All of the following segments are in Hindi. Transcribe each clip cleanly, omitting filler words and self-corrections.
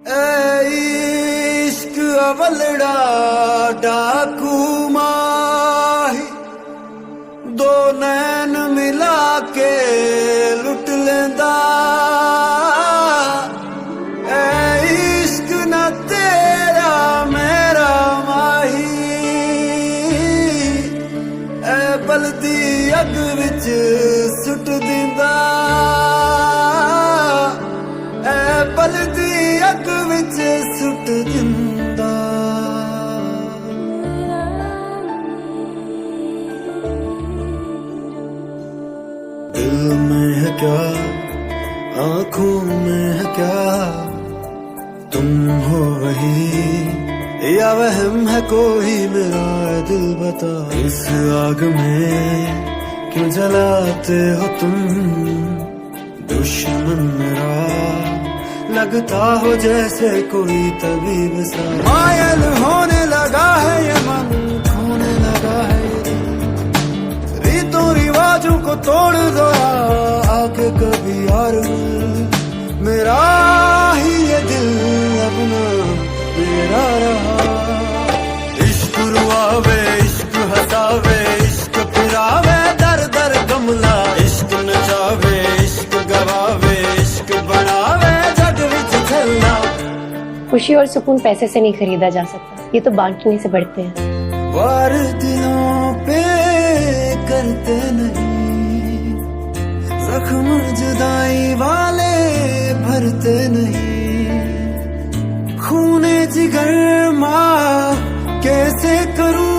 इश्क अवलड़ा डाकू माही दो नैन मिला के लुट लेंदा इश्क न तेरा मेरा माही बलदी अग विच सुट दिंदा बलदी अग विच सुट दिंदा दिल में है क्या आंखों में है क्या तुम हो वही या वहम है कोई मेरा दिल बता इस आग में क्यों जलाते हो तुम दुश्मन मेरा लगता हो जैसे कोई तबीब सा मायल होने लगा है ये मन खोने लगा है ये दिल रीतों रिवाजों को तोड़ दो आके कभी यार मेरा ही ये दिल अपना मेरा रहा इश्क रुआवे इश्क हसावे इश्क फिरावे दर दर गमला इश्क नचावे इश्क गवावे इश्क बनावे खुशी और सुकून पैसे से नहीं खरीदा जा सकता, ये तो बांटने से बढ़ते हैं। वार दिलों पे करते नहीं जख्म जुदाई वाले भरते नहीं खूने जिगर माँ कैसे करूं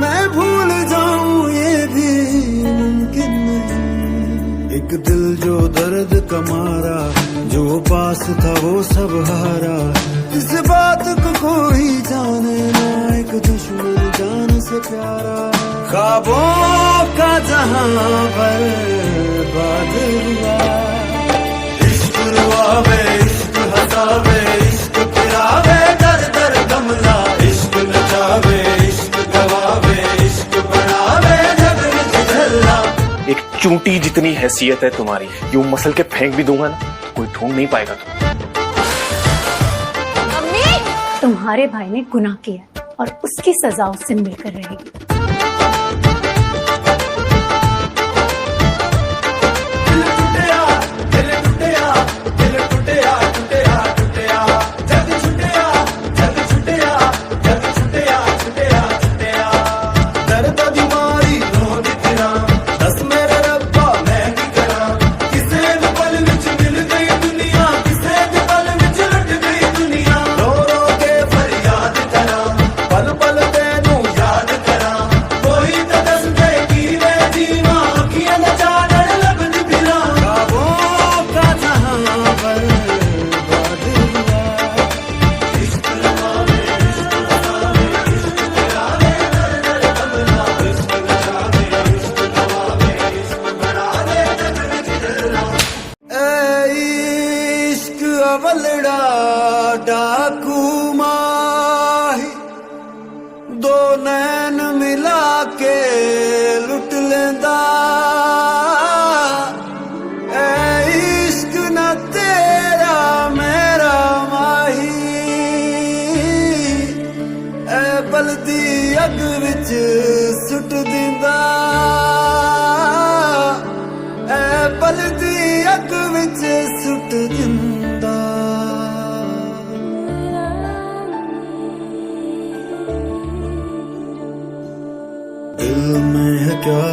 मैं भूल जाऊं ये भी मुमकिन नहीं एक दिल जो दर्द का मारा जो पास था वो सब हारा इस बात को कोई जाने ना एक दुश्मन जान से प्यारा ख्वाबों का जहां पर बर्बाद हुआ इश्क रुआवे इश्क हसावे इश्क फिरावे दर दर गमला इश्क नचावे इश्क गवावे इश्क बनावे जग विच झल्ला एक चूंटी जितनी हैसियत है तुम्हारी यूं मसल के फेंक भी दूंगा ना कोई ढूंढ नहीं पाएगा तुम्हारे भाई ने गुनाह किया और उसकी सजा उससे मिलकर रहेगी। अवलड़ा डाकू माही दो नैन मिला के लुट लेंदा इश्क न तेरा मेरा माही बलदी अग विच सुट दिंदा बलदी अग विच सुट दिंदा दिल में है क्या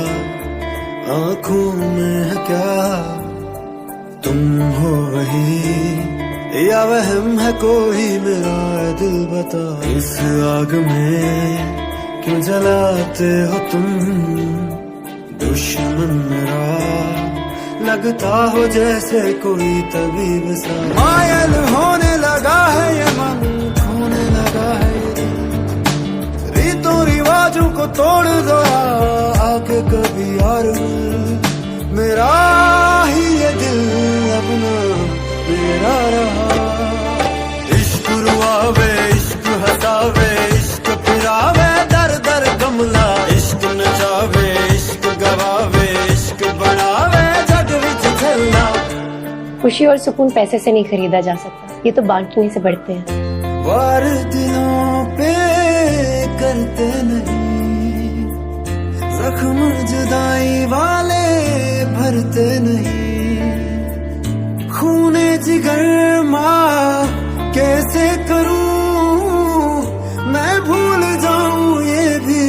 आंखों में है क्या तुम हो वही या वहम है कोई मेरा दिल बता इस आग में क्यों जलाते हो तुम दुश्मन मेरा लगता हो जैसे कोई तबीब सा मायल होने लगा है ये मन खोने लगा है ये दिल रीतों रिवाजों को तोड़ दो आके कभी यार मेरा ही ये दिल अपना मेरा रहा इश्क रुआवे इश्क हसावे इश्क फिरावे दर दर गमला इश्क नचावे इश्क गवावे इश्क बनावे जग विच झल्ला खुशी खुशी और सुकून पैसे से नहीं खरीदा जा सकता, ये तो बांटने से बढ़ते हैं। वार दिलों पे करते नहीं, जख्म जुदाई वाले भरते नहीं, खूने जिगर माँ कैसे करूं, मैं भूल जाऊं ये भी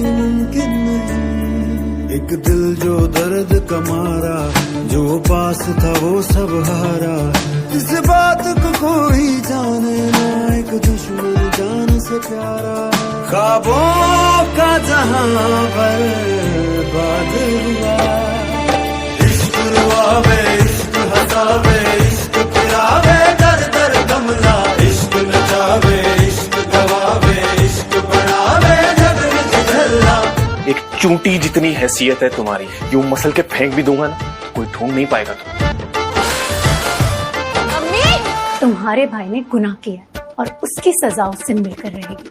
मुमकिन नहीं। एक दिल जो दर्द का मारा, जो पास था वो सब हारा, इस बात को कोई जाने ना, एक दुश्मन जान से प्यारा। ख्वाबों का जहां बर्बाद हुआ, इश्क रुआवे इश्क हंसावे इश्क फिरावे, दर दर गमला इश्क नचावे इश्क गवावे इश्क बनावे, जग विच झल्ला। एक चूंटी जितनी हैसियत है तुम्हारी, यूं मसल के फेंक भी दूंगा ना, कोई ढूंढ नहीं पाएगा तुम। तुम्हारे भाई ने गुनाह किया और उसकी सजा उससे मिलकर रहेगी।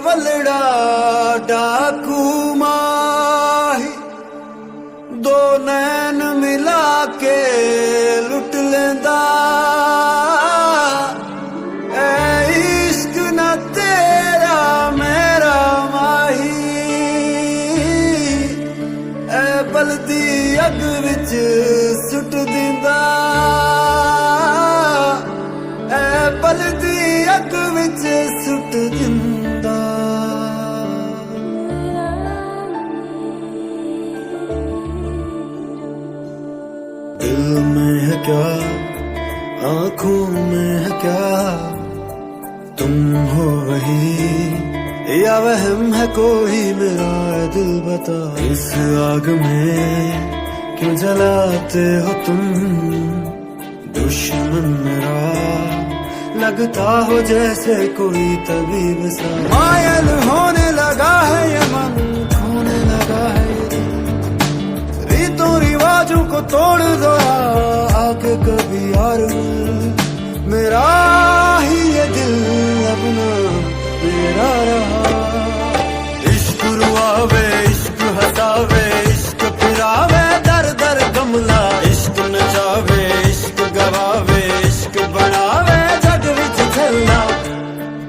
वलड़ा डाकू माही, दो नैन मिला के लुट लेंदा, ऐ इश्क न तेरा मेरा माही, ऐ बलदी अग विच सुट दिंदा, ऐ बलदी अग विच सुट दिंदा। दिल में है क्या आंखों में है क्या, तुम हो वही या वहम है कोई मेरा दिल बता। इस आग में क्यों जलाते हो तुम, दुश्मन मेरा लगता हो जैसे कोई तबीब सा। मायल होने लगा है ये मन, खोने लगा है ये दिल, रीतों रिवाजों को तोड़ दो आके कभी यार मिल। मेरा ही ये दिल अपना मेरा रहा, इश्क रुआवे इश्क हंसावे इश्क फिरावे, दर दर गमला इश्क नचावे इश्क गवावे इश्क बनावे, जग विच झल्ला।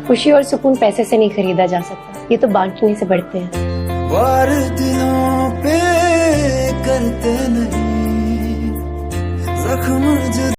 खुशी और सुकून पैसे से नहीं खरीदा जा सकता, ये तो बांटने से बढ़ते हैं। वार दिलों पे करते नहीं, जख्म